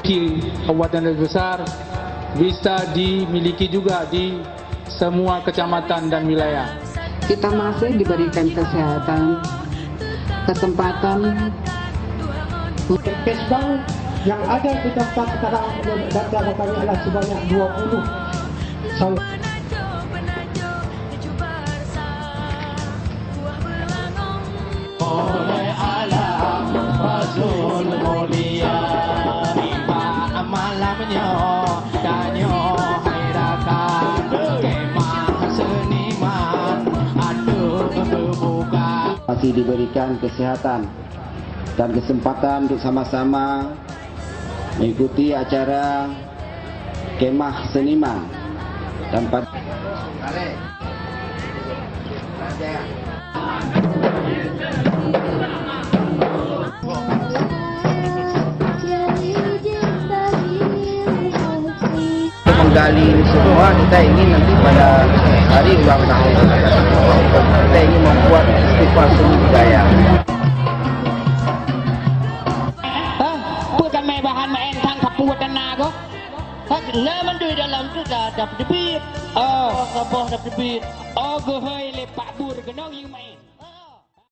Kabupaten besar bisa dimiliki juga di semua kecamatan dan wilayah. Kita masih diberikan kesehatan, kesempatan. Kesbang yang ada di daftar sekarang, data kami adalah sebanyak 20. Oleh alam Rasul mulia malamnya danyo hairakan kemah seniman aduh kebuka. Masih diberikan kesehatan dan kesempatan untuk sama-sama mengikuti acara kemah seniman dan menggali ini semua. Kita ingin nanti pada hari ulang tahun kita ingin membuat festival seni budaya. Bukan bahan main tang kapur tanah kok. Nah mendui dalam tu dah dapat debit. Kapur dapat debit. Gue hai lepak bur kenong you main.